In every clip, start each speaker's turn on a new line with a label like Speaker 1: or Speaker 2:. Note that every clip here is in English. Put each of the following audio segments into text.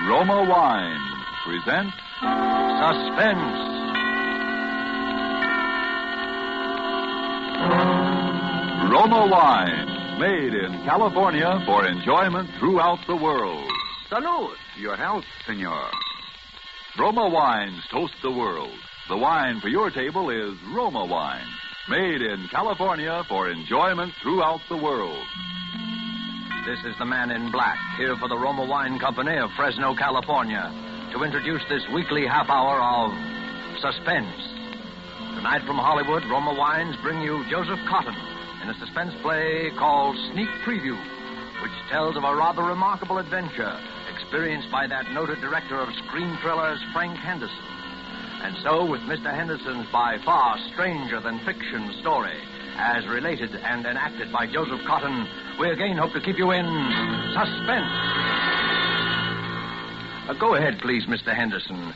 Speaker 1: Roma Wine presents
Speaker 2: Suspense.
Speaker 1: Roma Wine, made in California for enjoyment throughout the world.
Speaker 3: Salud. Your health, senor.
Speaker 1: Roma Wines toast the world. The wine for your table is Roma Wine, made in California for enjoyment throughout the world.
Speaker 2: This is the man in black, here for the Roma Wine Company of Fresno, California, to introduce this weekly half hour of Suspense. Tonight from Hollywood, Roma Wines bring you Joseph Cotton in a suspense play called Sneak Preview, which tells of a rather remarkable adventure experienced by that noted director of screen thrillers, Frank Henderson. And so, with Mr. Henderson's by far stranger-than-fiction story, as related and enacted by Joseph Cotton, we again hope to keep you in suspense. Go ahead, please, Mr. Henderson.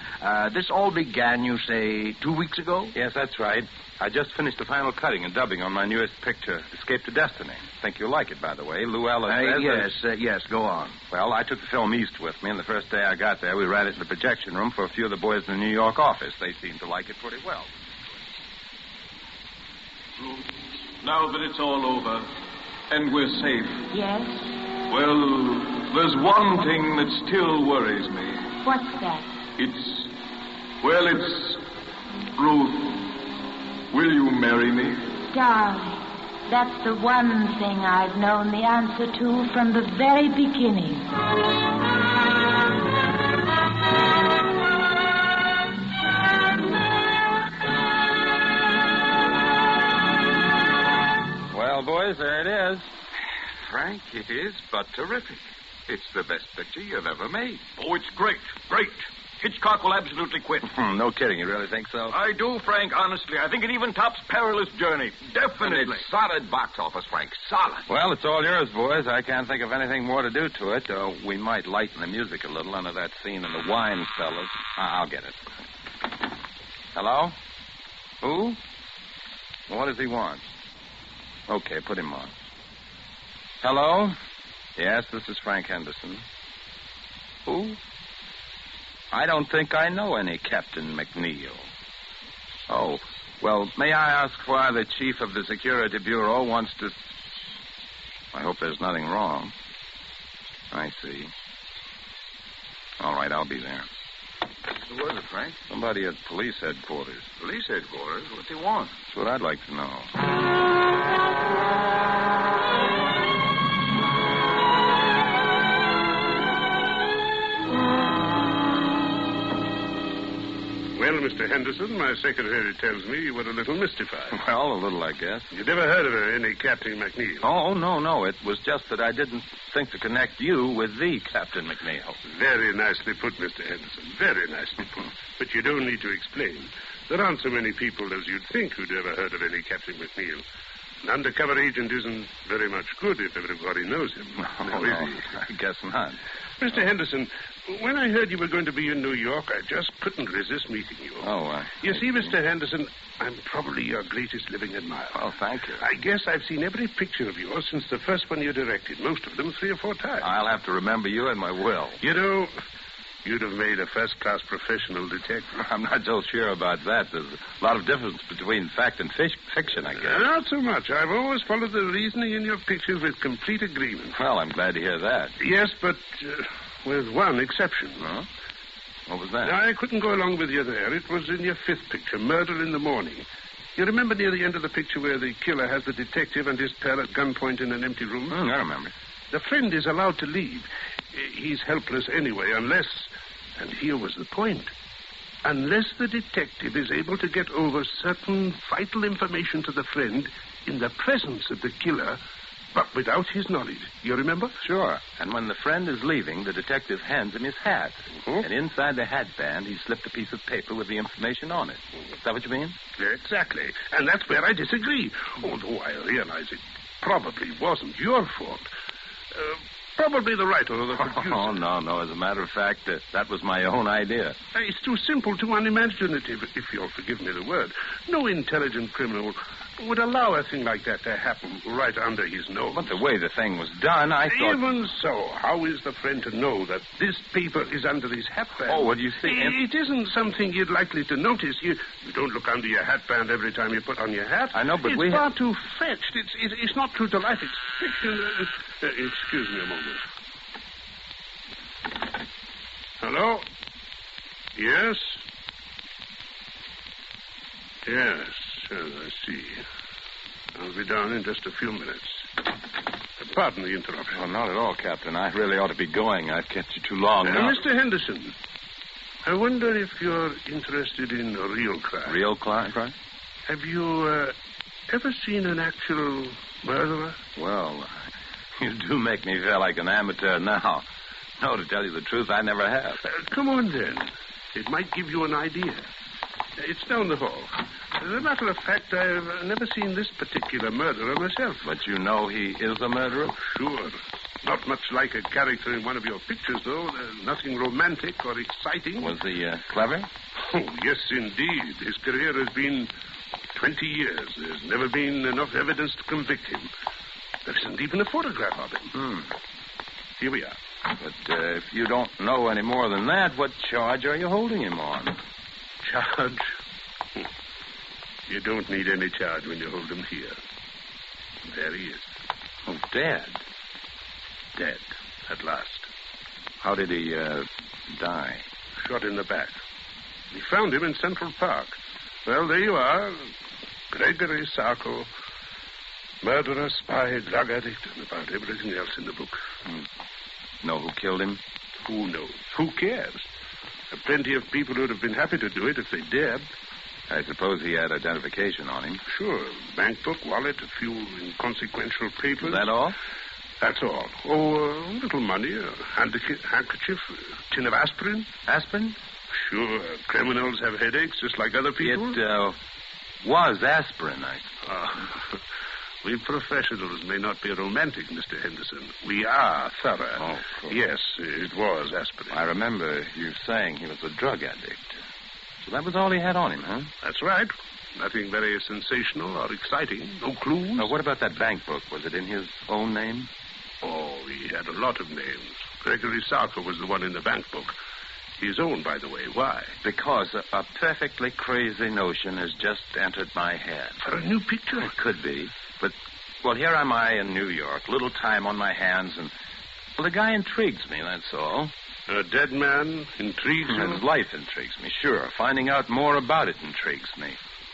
Speaker 2: This all began, you say, 2 weeks ago?
Speaker 4: Yes, that's right. I just finished the final cutting and dubbing on my newest picture, Escape to Destiny. Think you'll like it, by the way. Lou Ellis
Speaker 2: Yes, go on.
Speaker 4: Well, I took the film east with me, and the first day I got there, we ran it in the projection room for a few of the boys in the New York office. They seemed to like it pretty well.
Speaker 5: Now that it's all over, and we're safe.
Speaker 6: Yes?
Speaker 5: Well, there's one thing that still worries me.
Speaker 6: What's that?
Speaker 5: It's Ruth. Will you marry me?
Speaker 6: Darling, that's the one thing I've known the answer to from the very beginning.
Speaker 4: Well, boys, there it is.
Speaker 3: Frank, it is but terrific. It's the best picture you've ever made.
Speaker 5: Oh, it's great. Hitchcock will absolutely quit.
Speaker 4: No kidding. You really think so?
Speaker 5: I do, Frank, honestly. I think it even tops Perilous Journey. Definitely.
Speaker 3: And it's solid box office, Frank. Solid.
Speaker 4: Well, it's all yours, boys. I can't think of anything more to do to it. We might lighten the music a little under that scene in the wine cellars. I'll get it. Hello? Who? What does he want? Okay, put him on. Hello? Yes, this is Frank Henderson. Who? I don't think I know any Captain McNeil. Oh, well, may I ask why the chief of the Security Bureau wants to... I hope there's nothing wrong. I see. All right, I'll be there.
Speaker 3: Who was it, Frank?
Speaker 4: Somebody at police headquarters.
Speaker 3: Police headquarters? What do they want?
Speaker 4: That's what I'd like to know.
Speaker 7: Well, Mr. Henderson, my secretary tells me you were a little mystified.
Speaker 4: Well, a little, I guess.
Speaker 7: You never heard of any Captain McNeil?
Speaker 4: Oh, no. It was just that I didn't think to connect you with the Captain McNeil.
Speaker 7: Very nicely put, Mr. Henderson. Very nicely put. But you don't need to explain. There aren't so many people as you'd think who'd ever heard of any Captain McNeil. An undercover agent isn't very much good if everybody knows him.
Speaker 4: No, I guess not.
Speaker 7: Mr. Henderson, when I heard you were going to be in New York, I just couldn't resist meeting you. You see, Mr. Henderson, I'm probably your greatest living admirer.
Speaker 4: Oh, thank you.
Speaker 7: I guess I've seen every picture of yours since the first one you directed, most of them 3 or 4 times.
Speaker 4: I'll have to remember you in my will.
Speaker 7: You know, you'd have made a first-class professional detective.
Speaker 4: I'm not so sure about that. There's a lot of difference between fact and fiction, I guess.
Speaker 7: Not so much. I've always followed the reasoning in your pictures with complete agreement.
Speaker 4: Well, I'm glad to hear that.
Speaker 7: Yes, but with one exception.
Speaker 4: Huh? What was that?
Speaker 7: I couldn't go along with you there. It was in your 5th picture, Murder in the Morning. You remember near the end of the picture where the killer has the detective and his pal at gunpoint in an empty room?
Speaker 4: I remember.
Speaker 7: The friend is allowed to leave. He's helpless anyway, unless... And here was the point. Unless the detective is able to get over certain vital information to the friend in the presence of the killer, but without his knowledge. You remember?
Speaker 4: Sure. And when the friend is leaving, the detective hands him his hat.
Speaker 7: Mm-hmm.
Speaker 4: And inside the hat band, he slipped a piece of paper with the information on it. Is that what you mean?
Speaker 7: Exactly. And that's where I disagree. Although I realize it probably wasn't your fault. Probably the writer or the producer.
Speaker 4: Oh, no. As a matter of fact, that was my own idea.
Speaker 7: It's too simple, too unimaginative, if you'll forgive me the word. No intelligent criminal would allow a thing like that to happen right under his nose.
Speaker 4: But the way the thing was done, I thought...
Speaker 7: Even so, how is the friend to know that this paper is under his hatband?
Speaker 4: Oh, what do you think?
Speaker 7: It isn't something you're likely to notice. You don't look under your hatband every time you put on your hat.
Speaker 4: I know, but
Speaker 7: it's far too fetched. It's not true to life. It's fiction. Excuse me a moment. Hello? Yes? Yes, I see. I'll be down in just a few minutes. Pardon the interruption.
Speaker 4: Oh, not at all, Captain. I really ought to be going. I've kept you too long now.
Speaker 7: Mr. Henderson, I wonder if you're interested in real crime.
Speaker 4: Real crime?
Speaker 7: Have you ever seen an actual murderer?
Speaker 4: Well, you do make me feel like an amateur now. No, to tell you the truth, I never have.
Speaker 7: Come on, then. It might give you an idea. It's down the hall. As a matter of fact, I've never seen this particular murderer myself.
Speaker 4: But you know he is a murderer?
Speaker 7: Sure. Not much like a character in one of your pictures, though. Nothing romantic or exciting.
Speaker 4: Was he clever?
Speaker 7: Oh, yes, indeed. His career has been 20 years. There's never been enough evidence to convict him. There isn't even a photograph of him. Here we are.
Speaker 4: But if you don't know any more than that, what charge are you holding him on?
Speaker 7: Charge? You don't need any charge when you hold him here. There he is.
Speaker 4: Oh, dead.
Speaker 7: Dead, at last.
Speaker 4: How did he die?
Speaker 7: Shot in the back. We found him in Central Park. Well, there you are. Gregory Sarko, murderer, spy, drug addict, and about everything else in the book.
Speaker 4: Know who killed him?
Speaker 7: Who knows? Who cares? There are plenty of people who would have been happy to do it if they dared.
Speaker 4: I suppose he had identification on him.
Speaker 7: Sure. Bank book, wallet, a few inconsequential papers.
Speaker 4: Is that all?
Speaker 7: That's all. Oh, a little money, a handkerchief, a tin of aspirin.
Speaker 4: Aspirin?
Speaker 7: Sure. Criminals have headaches just like other people.
Speaker 4: It was aspirin, I suppose.
Speaker 7: We professionals may not be romantic, Mr. Henderson. We are thorough.
Speaker 4: Oh, of course.
Speaker 7: Yes, it was aspirin.
Speaker 4: I remember you saying he was a drug addict. So that was all he had on him, huh?
Speaker 7: That's right. Nothing very sensational or exciting. No clues.
Speaker 4: Now, what about that bank book? Was it in his own name?
Speaker 7: Oh, he had a lot of names. Gregory Sarko was the one in the bank book. His own, by the way. Why?
Speaker 4: Because a perfectly crazy notion has just entered my head.
Speaker 7: For a new picture?
Speaker 4: It could be. But, well, here am I in New York. Little time on my hands, and, well, the guy intrigues me, that's all.
Speaker 7: A dead man intrigues you?
Speaker 4: His life intrigues me, sure. Finding out more about it intrigues me.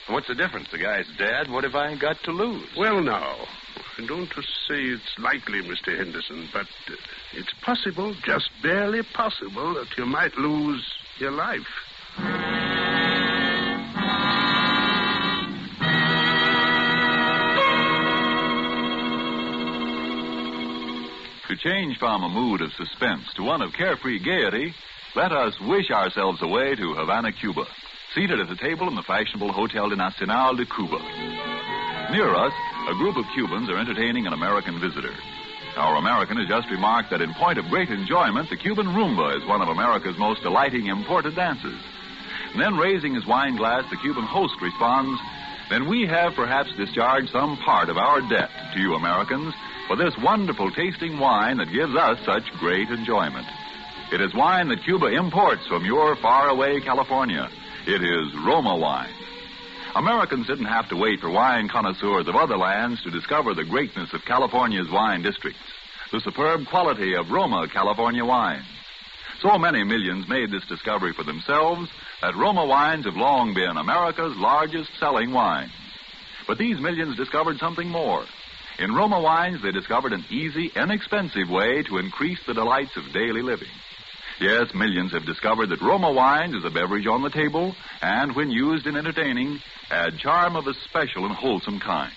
Speaker 4: What's the difference? The guy's dead. What have I got to lose?
Speaker 7: Well, now, I don't say it's likely, Mr. Henderson, but it's possible, just barely possible, that you might lose your life.
Speaker 1: To change from a mood of suspense to one of carefree gaiety, let us wish ourselves away to Havana, Cuba, seated at a table in the fashionable Hotel de Nacional de Cuba. Near us, a group of Cubans are entertaining an American visitor. Our American has just remarked that in point of great enjoyment, the Cuban rumba is one of America's most delighting imported dances. And then, raising his wine glass, the Cuban host responds, "Then we have perhaps discharged some part of our debt to you Americans for this wonderful tasting wine that gives us such great enjoyment. It is wine that Cuba imports from your faraway California. It is Roma wine." Americans didn't have to wait for wine connoisseurs of other lands to discover the greatness of California's wine districts, the superb quality of Roma California wines. So many millions made this discovery for themselves that Roma wines have long been America's largest selling wines. But these millions discovered something more. In Roma wines, they discovered an easy, inexpensive way to increase the delights of daily living. Yes, millions have discovered that Roma wines is a beverage on the table, and when used in entertaining, add charm of a special and wholesome kind.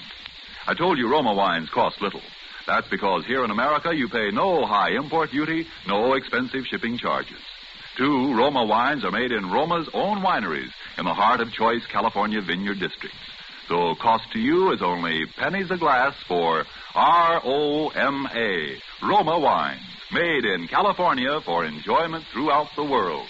Speaker 1: I told you Roma wines cost little. That's because here in America you pay no high import duty, no expensive shipping charges. Too, Roma wines are made in Roma's own wineries in the heart of choice California vineyard districts. So cost to you is only pennies a glass for R-O-M-A, Roma wines, made in California for enjoyment throughout the world.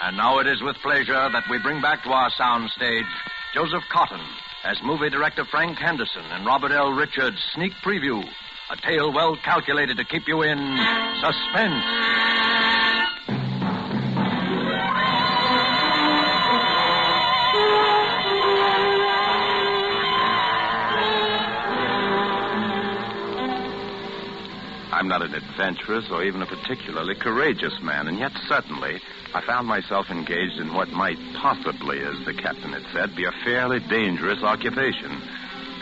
Speaker 2: And now it is with pleasure that we bring back to our sound stage Joseph Cotton as movie director Frank Henderson and Robert L. Richards' sneak preview, a tale well calculated to keep you in suspense.
Speaker 4: I'm not an adventurous or even a particularly courageous man, and yet suddenly I found myself engaged in what might possibly, as the captain had said, be a fairly dangerous occupation.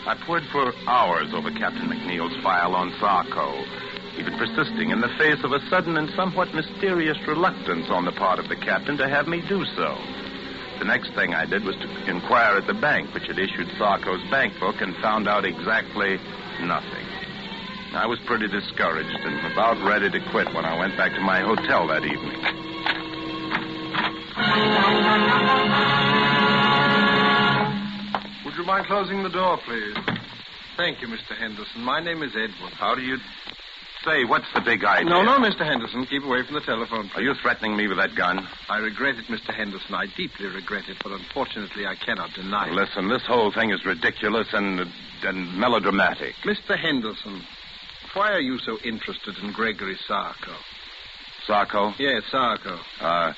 Speaker 4: I pored for hours over Captain McNeil's file on Sarko, even persisting in the face of a sudden and somewhat mysterious reluctance on the part of the captain to have me do so. The next thing I did was to inquire at the bank, which had issued Sarko's bank book, and found out exactly nothing. I was pretty discouraged and about ready to quit when I went back to my hotel that evening.
Speaker 8: Would you mind closing the door, please? Thank you, Mr. Henderson. My name is Edward.
Speaker 4: How do you say? What's the big idea?
Speaker 8: No, Mr. Henderson. Keep away from the telephone, please.
Speaker 4: Are you threatening me with that gun?
Speaker 8: I regret it, Mr. Henderson. I deeply regret it, but unfortunately I cannot deny it.
Speaker 4: Listen, this whole thing is ridiculous and melodramatic.
Speaker 8: Mr. Henderson, why are you so interested in Gregory Sarko?
Speaker 4: Sarko?
Speaker 8: Yes, Sarko.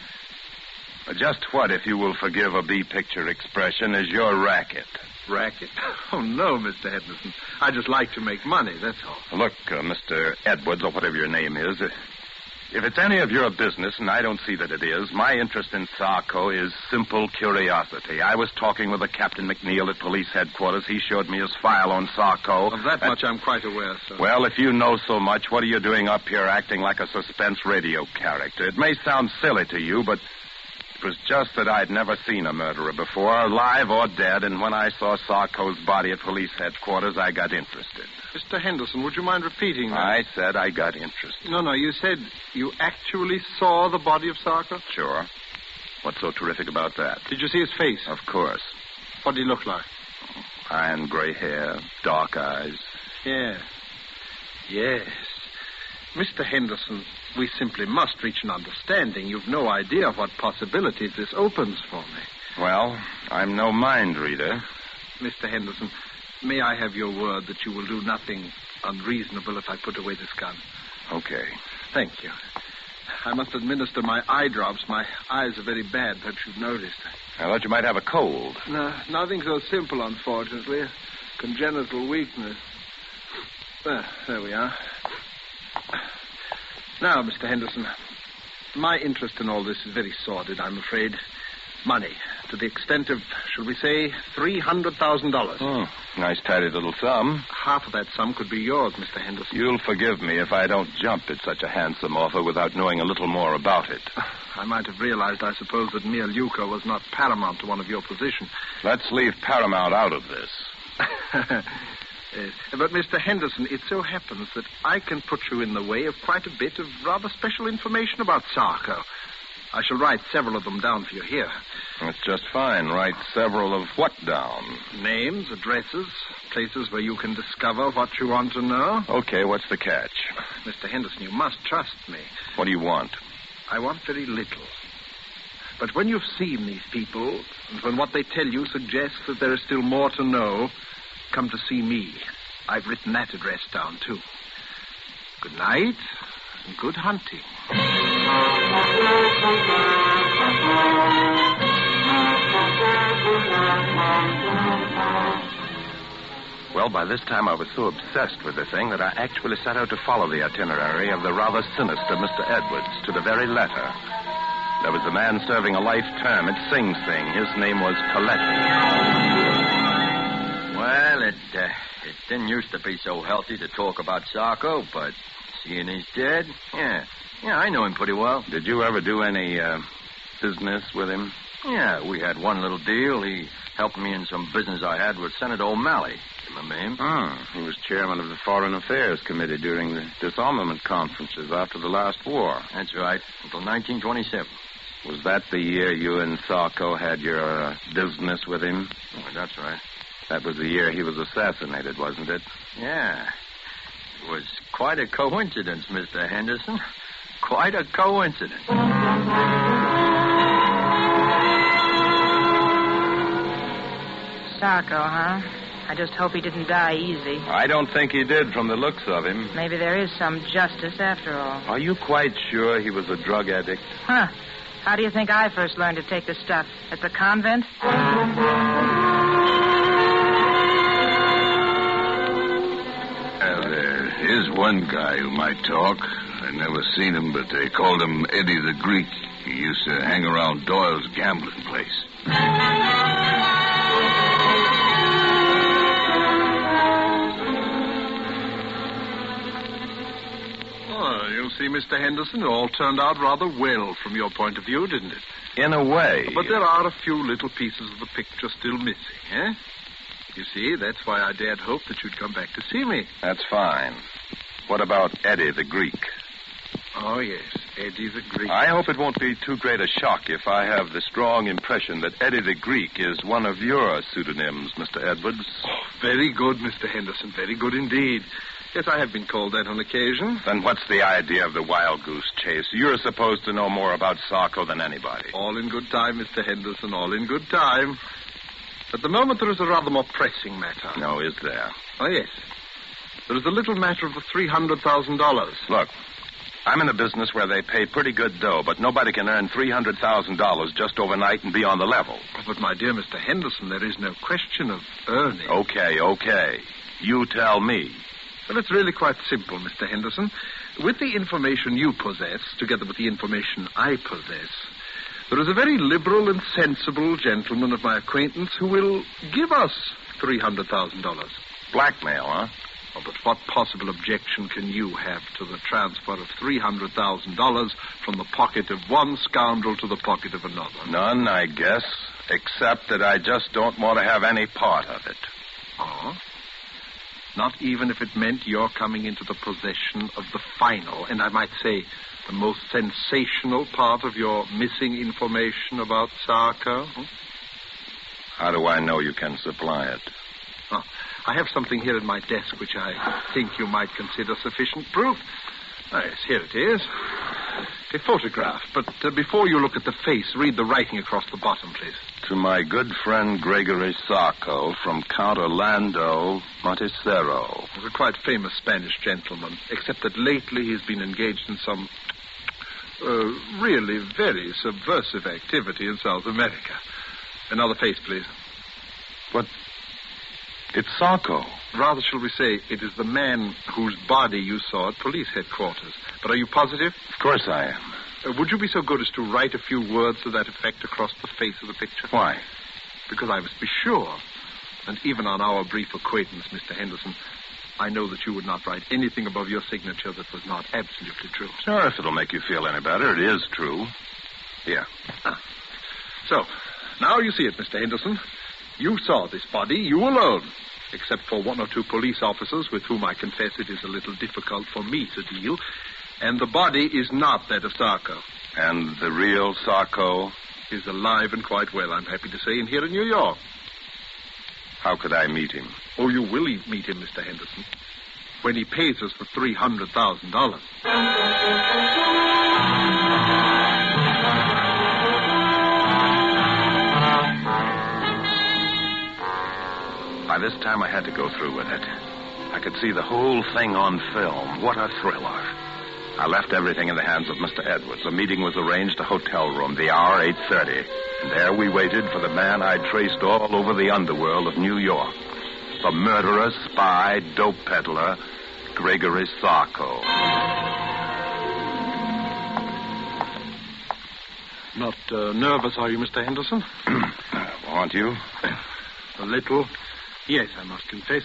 Speaker 4: Just what, if you will forgive a B-picture expression, is your racket?
Speaker 8: Racket? Oh, no, Mr. Henderson. I just like to make money, that's all.
Speaker 4: Look, Mr. Edwards, or whatever your name is, if it's any of your business, and I don't see that it is, my interest in Sarko is simple curiosity. I was talking with a Captain McNeil at police headquarters. He showed me his file on Sarko.
Speaker 8: Of that much I'm quite aware, sir.
Speaker 4: Well, if you know so much, what are you doing up here acting like a suspense radio character? It may sound silly to you, but it was just that I'd never seen a murderer before, alive or dead, and when I saw Sarko's body at police headquarters, I got interested.
Speaker 8: Mr. Henderson, would you mind repeating that?
Speaker 4: I said I got interested.
Speaker 8: No, you said you actually saw the body of Sarko?
Speaker 4: Sure. What's so terrific about that?
Speaker 8: Did you see his face?
Speaker 4: Of course.
Speaker 8: What did he look like?
Speaker 4: Iron gray hair, dark eyes.
Speaker 8: Yes. Mr. Henderson, we simply must reach an understanding. You've no idea what possibilities this opens for me.
Speaker 4: Well, I'm no mind reader.
Speaker 8: Mr. Henderson, may I have your word that you will do nothing unreasonable if I put away this gun?
Speaker 4: Okay.
Speaker 8: Thank you. I must administer my eye drops. My eyes are very bad, perhaps you've noticed.
Speaker 4: I thought you might have a cold.
Speaker 8: No, nothing so simple, unfortunately. Congenital weakness. There we are. Now, Mr. Henderson, my interest in all this is very sordid, I'm afraid. Money, to the extent of, shall we say, $300,000.
Speaker 4: Oh, nice tidy little sum.
Speaker 8: Half of that sum could be yours, Mr. Henderson.
Speaker 4: You'll forgive me if I don't jump at such a handsome offer without knowing a little more about it.
Speaker 8: I might have realized, I suppose, that mere lucre was not paramount to one of your position.
Speaker 4: Let's leave paramount out of this.
Speaker 8: Yes. But, Mr. Henderson, it so happens that I can put you in the way of quite a bit of rather special information about Sarko. I shall write several of them down for you here.
Speaker 4: That's just fine. Write several of what down?
Speaker 8: Names, addresses, places where you can discover what you want to know.
Speaker 4: Okay, what's the catch?
Speaker 8: Mr. Henderson, you must trust me.
Speaker 4: What do you want?
Speaker 8: I want very little. But when you've seen these people, and when what they tell you suggests that there is still more to know, come to see me. I've written that address down, too. Good night, and good hunting.
Speaker 4: Well, by this time I was so obsessed with the thing that I actually set out to follow the itinerary of the rather sinister Mr. Edwards to the very letter. There was a man serving a life term at Sing Sing. His name was Coletti.
Speaker 2: Well, it didn't used to be so healthy to talk about Sarko, but seeing he's dead, yeah, I know him pretty well.
Speaker 4: Did you ever do any business with him?
Speaker 2: Yeah, we had one little deal. He helped me in some business I had with Senator O'Malley. Remember him?
Speaker 4: He was chairman of the Foreign Affairs Committee during the disarmament conferences after the last war.
Speaker 2: That's right, until 1927.
Speaker 4: Was that the year you and Sarko had your business with him?
Speaker 2: Oh, that's right.
Speaker 4: That was the year he was assassinated, wasn't it?
Speaker 2: Yeah. It was quite a coincidence, Mr. Henderson. Quite a coincidence.
Speaker 9: Sarko, huh? I just hope he didn't die easy.
Speaker 4: I don't think he did from the looks of him.
Speaker 9: Maybe there is some justice after all.
Speaker 4: Are you quite sure he was a drug addict?
Speaker 9: Huh. How do you think I first learned to take the stuff? At the convent?
Speaker 10: Here's one guy who might talk. I never seen him, but they called him Eddie the Greek. He used to hang around Doyle's gambling place.
Speaker 8: Oh, you see, Mr. Henderson, it all turned out rather well from your point of view, didn't it?
Speaker 4: In a way.
Speaker 8: But there are a few little pieces of the picture still missing, eh? You see, that's why I dared hope that you'd come back to see me.
Speaker 4: That's fine. What about Eddie the Greek?
Speaker 8: Oh, yes, Eddie the Greek.
Speaker 4: I hope it won't be too great a shock if I have the strong impression that Eddie the Greek is one of your pseudonyms, Mr. Edwards.
Speaker 8: Oh, very good, Mr. Henderson, very good indeed. Yes, I have been called that on occasion.
Speaker 4: Then what's the idea of the wild goose chase? You're supposed to know more about Sarko than anybody.
Speaker 8: All in good time, Mr. Henderson, all in good time. At the moment, there is a rather more pressing matter.
Speaker 4: No, is there?
Speaker 8: Oh, yes. There is the little matter of the $300,000.
Speaker 4: Look, I'm in a business where they pay pretty good dough, but nobody can earn $300,000 just overnight and be on the level.
Speaker 8: But, my dear Mr. Henderson, there is no question of earning.
Speaker 4: Okay. You tell me.
Speaker 8: Well, it's really quite simple, Mr. Henderson. With the information you possess, together with the information I possess, there is a very liberal and sensible gentleman of my acquaintance who will give us $300,000.
Speaker 4: Blackmail, huh?
Speaker 8: Oh, but what possible objection can you have to the transfer of $300,000 from the pocket of one scoundrel to the pocket of another?
Speaker 4: None, I guess, except that I just don't want to have any part of it.
Speaker 8: Oh? Not even if it meant your coming into the possession of the final, and I might say the most sensational part of your missing information about Sarko?
Speaker 4: How do I know you can supply it?
Speaker 8: Oh, I have something here at my desk which I think you might consider sufficient proof. Oh, yes, here it is. A photograph. But before you look at the face, read the writing across the bottom, please.
Speaker 4: To my good friend Gregory Sarko from Count Orlando Monticero.
Speaker 8: He's a quite famous Spanish gentleman, except that lately he's been engaged in some really very subversive activity in South America. Another face, please.
Speaker 4: But it's Sarko.
Speaker 8: Rather, shall we say, it is the man whose body you saw at police headquarters. But are you positive?
Speaker 4: Of course I am.
Speaker 8: Would you be so good as to write a few words to that effect across the face of the picture?
Speaker 4: Why?
Speaker 8: Because I must be sure. And even on our brief acquaintance, Mr. Henderson, I know that you would not write anything above your signature that was not absolutely true.
Speaker 4: Sure, if it'll make you feel any better, it is true. Here.
Speaker 8: So, now you see it, Mr. Henderson. You saw this body, you alone, except for one or two police officers with whom I confess it is a little difficult for me to deal. And the body is not that of Sarko.
Speaker 4: And the real Sarko?
Speaker 8: Is alive and quite well, I'm happy to say, and here in New York.
Speaker 4: How could I meet him?
Speaker 8: Oh, you will meet him, Mr. Henderson, when he pays us the $300,000.
Speaker 4: By this time, I had to go through with it. I could see the whole thing on film. What a thriller. I left everything in the hands of Mr. Edwards. A meeting was arranged, a hotel room, the hour 8:30. And there we waited for the man I'd traced all over the underworld of New York. The murderer, spy, dope peddler, Gregory Sarko.
Speaker 8: Not nervous, are you, Mr. Henderson?
Speaker 4: Aren't you?
Speaker 8: A little. Yes, I must confess.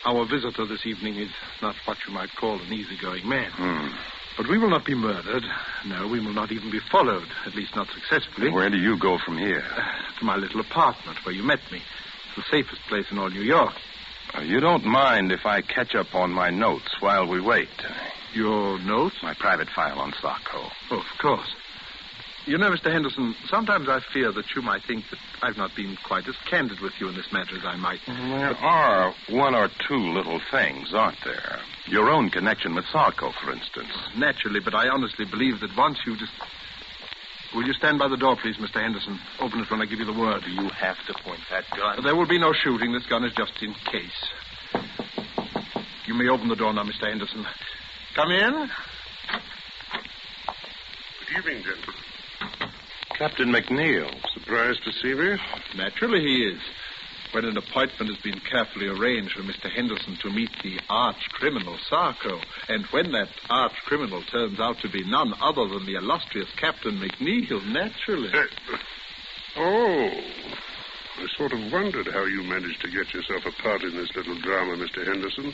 Speaker 8: Our visitor this evening is not what you might call an easygoing man. But we will not be murdered. No, we will not even be followed, at least not successfully.
Speaker 4: Where do you go from here?
Speaker 8: To my little apartment where you met me. It's the safest place in all New York.
Speaker 4: You don't mind if I catch up on my notes while we wait?
Speaker 8: Your notes?
Speaker 4: My private file on Sarko.
Speaker 8: Oh, of course. You know, Mr. Henderson, sometimes I fear that you might think that I've not been quite as candid with you in this matter as I might.
Speaker 4: There are one or two little things, aren't there? Your own connection with Sarko, for instance.
Speaker 8: Naturally, but I honestly believe that once you just... Will you stand by the door, please, Mr. Henderson? Open it when I give you the word.
Speaker 4: Do you have to point that gun?
Speaker 8: There will be no shooting. This gun is just in case. You may open the door now, Mr. Henderson. Come in.
Speaker 7: Good evening, gentlemen.
Speaker 10: Captain McNeil.
Speaker 7: Surprised to see me?
Speaker 8: Naturally he is. When an appointment has been carefully arranged for Mr. Henderson to meet the arch-criminal Sarko, and when that arch-criminal turns out to be none other than the illustrious Captain McNeil, naturally.
Speaker 7: Oh, I sort of wondered how you managed to get yourself a part in this little drama, Mr. Henderson.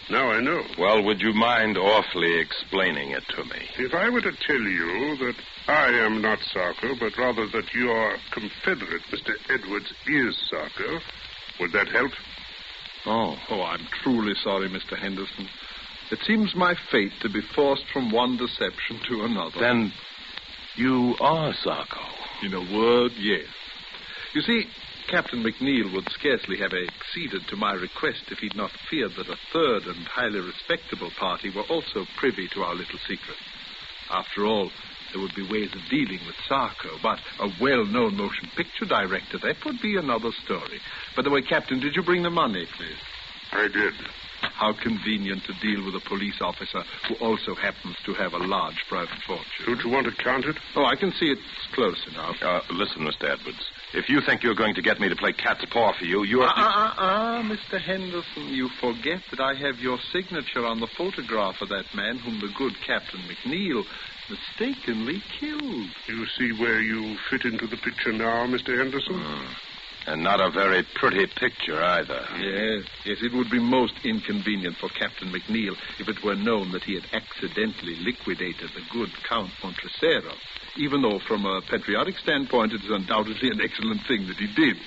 Speaker 7: Now I know.
Speaker 10: Well, would you mind awfully explaining it to me?
Speaker 7: If I were to tell you that I am not Sarko, but rather that your confederate, Mr. Edwards, is Sarko, would that help?
Speaker 8: Oh, I'm truly sorry, Mr. Henderson. It seems my fate to be forced from one deception to another.
Speaker 10: Then you are Sarko.
Speaker 8: In a word, yes. You see, Captain McNeil would scarcely have acceded to my request if he'd not feared that a third and highly respectable party were also privy to our little secret. After all, there would be ways of dealing with Sarko, but a well-known motion picture director, that would be another story. By the way, Captain, did you bring the money, please?
Speaker 7: I did.
Speaker 8: How convenient to deal with a police officer who also happens to have a large private fortune.
Speaker 7: Don't you want to count it?
Speaker 8: Oh, I can see it's close enough.
Speaker 10: Listen, Mr. Edwards. If you think you're going to get me to play cat's paw for you, you're...
Speaker 8: Mr. Henderson, you forget that I have your signature on the photograph of that man whom the good Captain McNeil mistakenly killed.
Speaker 7: You see where you fit into the picture now, Mr. Henderson?
Speaker 10: And not a very pretty picture either.
Speaker 8: Yes, it would be most inconvenient for Captain McNeil if it were known that he had accidentally liquidated the good Count Montresero, even though from a patriotic standpoint it is undoubtedly an excellent thing that he did.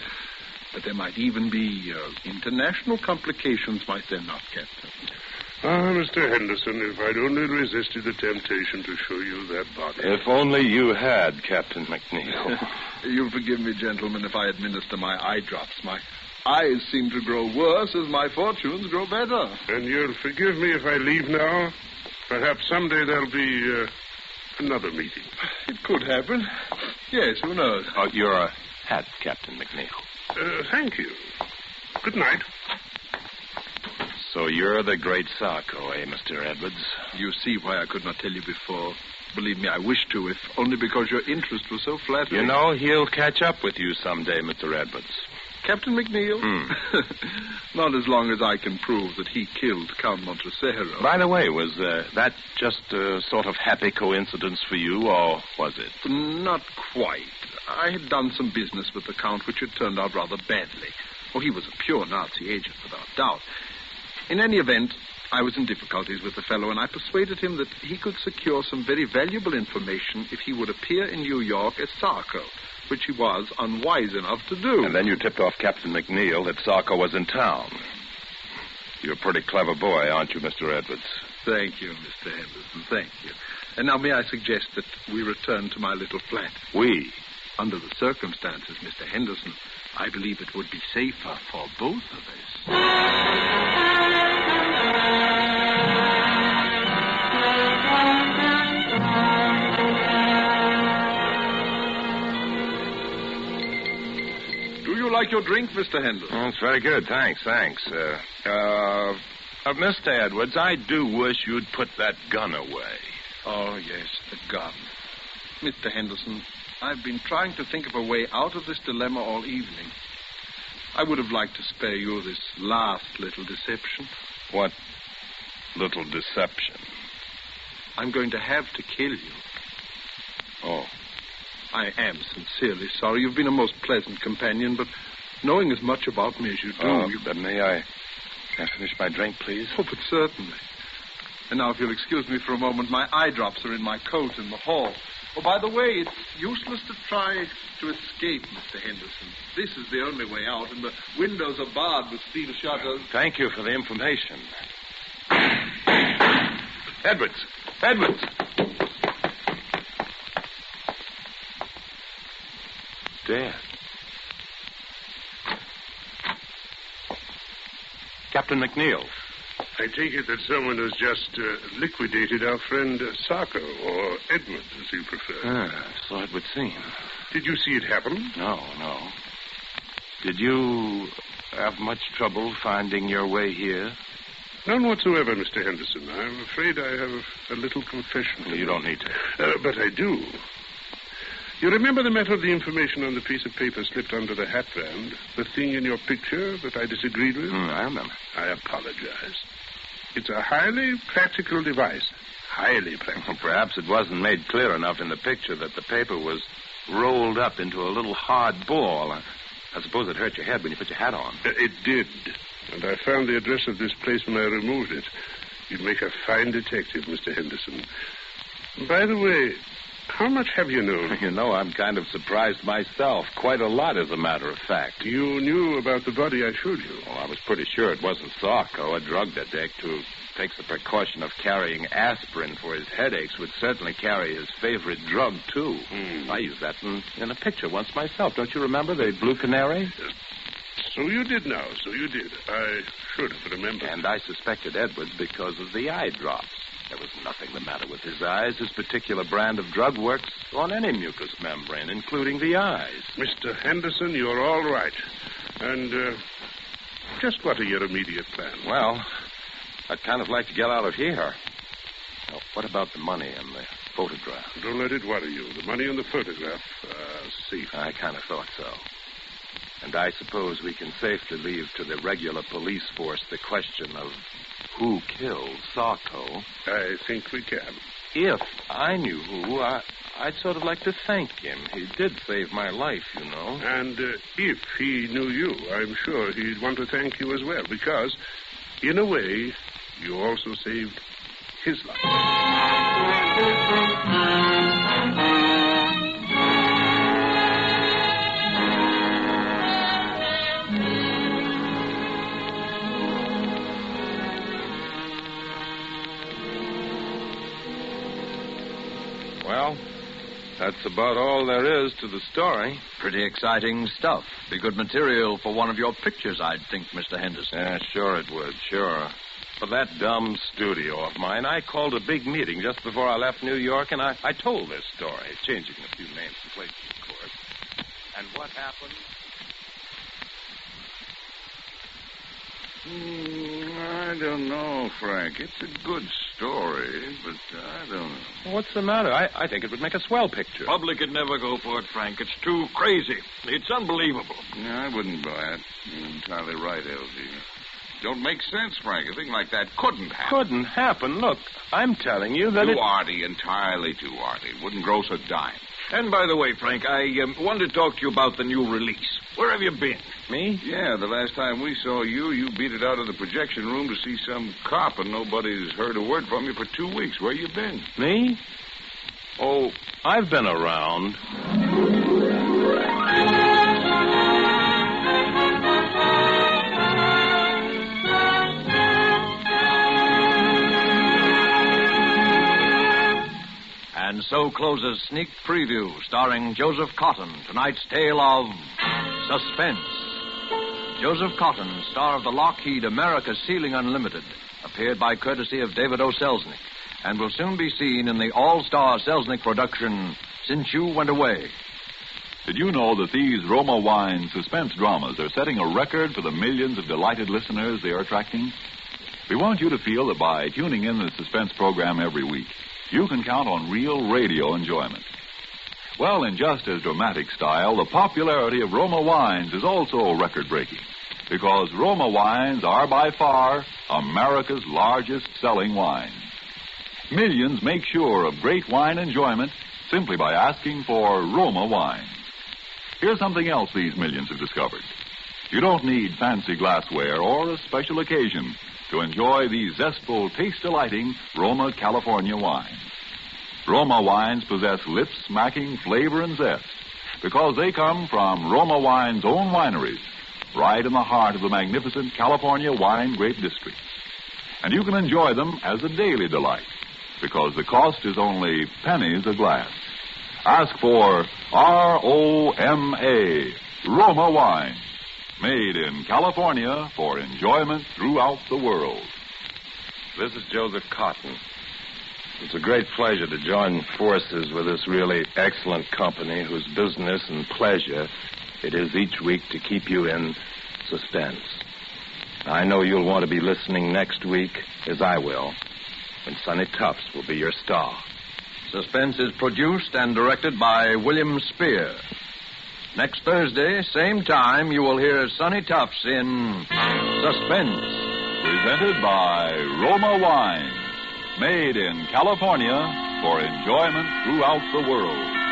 Speaker 8: But there might even be international complications, might there not, Captain?
Speaker 7: Mr. Henderson, if I'd only resisted the temptation to show you that body.
Speaker 10: If only you had, Captain McNeil.
Speaker 8: You'll forgive me, gentlemen, if I administer my eye drops. My eyes seem to grow worse as my fortunes grow better.
Speaker 7: And you'll forgive me if I leave now? Perhaps someday there'll be another meeting.
Speaker 8: It could happen. Yes, who knows?
Speaker 10: Your hat, Captain McNeil.
Speaker 7: Thank you. Good night.
Speaker 10: So you're the great Sarko, eh, Mr. Edwards?
Speaker 8: You see why I could not tell you before. Believe me, I wish to, if only because your interest was so flattering.
Speaker 10: You know, he'll catch up with you someday, Mr. Edwards.
Speaker 8: Captain McNeil? Not as long as I can prove that he killed Count Montresero.
Speaker 10: By the way, was that just a sort of happy coincidence for you, or was it?
Speaker 8: Not quite. I had done some business with the Count which had turned out rather badly. Oh, he was a pure Nazi agent, without doubt. In any event, I was in difficulties with the fellow, and I persuaded him that he could secure some very valuable information if he would appear in New York as Sarko, which he was unwise enough to do.
Speaker 10: And then you tipped off Captain McNeil that Sarko was in town. You're a pretty clever boy, aren't you, Mr. Edwards?
Speaker 8: Thank you, Mr. Henderson, thank you. And now may I suggest that we return to my little flat?
Speaker 10: We?
Speaker 8: Under the circumstances, Mr. Henderson, I believe it would be safer for both of us. Do you like your drink, Mr. Henderson?
Speaker 10: Oh, it's very good. Thanks. Mr. Edwards, I do wish you'd put that gun away.
Speaker 8: Oh, yes, the gun. Mr. Henderson, I've been trying to think of a way out of this dilemma all evening. I would have liked to spare you this last little deception.
Speaker 10: What little deception?
Speaker 8: I'm going to have to kill you.
Speaker 10: Oh.
Speaker 8: I am sincerely sorry. You've been a most pleasant companion, but knowing as much about me as you do...
Speaker 10: Then may I finish my drink, please?
Speaker 8: Oh, but certainly. And now, if you'll excuse me for a moment, my eye drops are in my coat in the hall. Oh, by the way, it's useless to try to escape, Mr. Henderson. This is the only way out, and the windows are barred with steel shutters.
Speaker 10: Thank you for the information. Edwards! Dead. Captain McNeil.
Speaker 7: I take it that someone has just liquidated our friend Sarko, or Edmund, as you prefer.
Speaker 4: So it would seem.
Speaker 7: Did you see it happen?
Speaker 4: No. Did you have much trouble finding your way here?
Speaker 7: None whatsoever, Mr. Henderson. I'm afraid I have a little confession.
Speaker 4: You don't need to.
Speaker 7: But I do. You remember the matter of the information on the piece of paper slipped under the hat band? The thing in your picture that I disagreed with?
Speaker 4: I remember.
Speaker 7: I apologize. It's a highly practical device. Highly practical.
Speaker 4: Well, perhaps it wasn't made clear enough in the picture that the paper was rolled up into a little hard ball. I suppose it hurt your head when you put your hat on.
Speaker 7: It did. And I found the address of this place when I removed it. You'd make a fine detective, Mr. Henderson. By the way, how much have you known?
Speaker 4: You know, I'm kind of surprised myself. Quite a lot, as a matter of fact.
Speaker 7: You knew about the body I showed you?
Speaker 4: Well, I was pretty sure it wasn't Sarko, a drug addict who takes the precaution of carrying aspirin for his headaches, would certainly carry his favorite drug, too. I used that in a picture once myself. Don't you remember the Blue Canary?
Speaker 7: So you did now. So you did. I should have remembered.
Speaker 4: And I suspected Edwards because of the eye drops. There was nothing the matter with his eyes. His particular brand of drug works on any mucous membrane, including the eyes.
Speaker 7: Mr. Henderson, you're all right. And just what are your immediate plans?
Speaker 4: Well, I'd kind of like to get out of here. Now, what about the money and the photograph?
Speaker 7: Don't let it worry you. The money and the photograph are safe.
Speaker 4: I kind of thought so. And I suppose we can safely leave to the regular police force the question of who killed Sarko.
Speaker 7: I think we can.
Speaker 4: If I knew who, I'd sort of like to thank him. He did save my life, you know.
Speaker 7: And if he knew you, I'm sure he'd want to thank you as well, because, in a way, you also saved his life.
Speaker 4: Well, that's about all there is to the story.
Speaker 2: Pretty exciting stuff. Be good material for one of your pictures, I'd think, Mr. Henderson.
Speaker 4: Yeah, sure it would, sure. For that dumb studio of mine, I called a big meeting just before I left New York, and I told this story, changing a few names and places, of course. And what happened?
Speaker 10: I don't know, Frank. It's a good story, but I don't know.
Speaker 4: What's the matter? I think it would make a swell picture.
Speaker 5: Public would never go for it, Frank. It's too crazy. It's unbelievable.
Speaker 10: Yeah, I wouldn't buy it. You're entirely right, L.G. Don't make sense, Frank. A thing like that couldn't happen.
Speaker 4: Couldn't happen? Look, I'm telling you that
Speaker 10: Too arty, entirely too arty. Wouldn't gross a dime.
Speaker 5: And by the way, Frank, I wanted to talk to you about the new release. Where have you been?
Speaker 4: Me?
Speaker 10: Yeah, the last time we saw you, you beat it out of the projection room to see some cop, and nobody's heard a word from you for 2 weeks. Where you been?
Speaker 4: Me? Oh, I've been around.
Speaker 2: And so closes Sneak Preview, starring Joseph Cotton, tonight's tale of Suspense. Joseph Cotton, star of the Lockheed America Ceiling Unlimited, appeared by courtesy of David O. Selznick, and will soon be seen in the all-star Selznick production, Since You Went Away.
Speaker 1: Did you know that these Roma Wine suspense dramas are setting a record for the millions of delighted listeners they are attracting? We want you to feel that by tuning in the suspense program every week, you can count on real radio enjoyment. Well, in just as dramatic style, the popularity of Roma wines is also record-breaking, because Roma wines are by far America's largest selling wines. Millions make sure of great wine enjoyment simply by asking for Roma wines. Here's something else these millions have discovered. You don't need fancy glassware or a special occasion to enjoy these zestful, taste-delighting Roma California wines. Roma wines possess lip-smacking flavor and zest because they come from Roma Wine's own wineries, right in the heart of the magnificent California wine grape district. And you can enjoy them as a daily delight because the cost is only pennies a glass. Ask for R-O-M-A, Roma wine, made in California for enjoyment throughout the world.
Speaker 4: This is Joseph Cotton. It's a great pleasure to join forces with this really excellent company whose business and pleasure it is each week to keep you in suspense. I know you'll want to be listening next week, as I will, when Sonny Tufts will be your star.
Speaker 2: Suspense is produced and directed by William Spear. Next Thursday, same time, you will hear Sonny Tufts in Suspense.
Speaker 1: Presented by Roma Wines. Made in California for enjoyment throughout the world.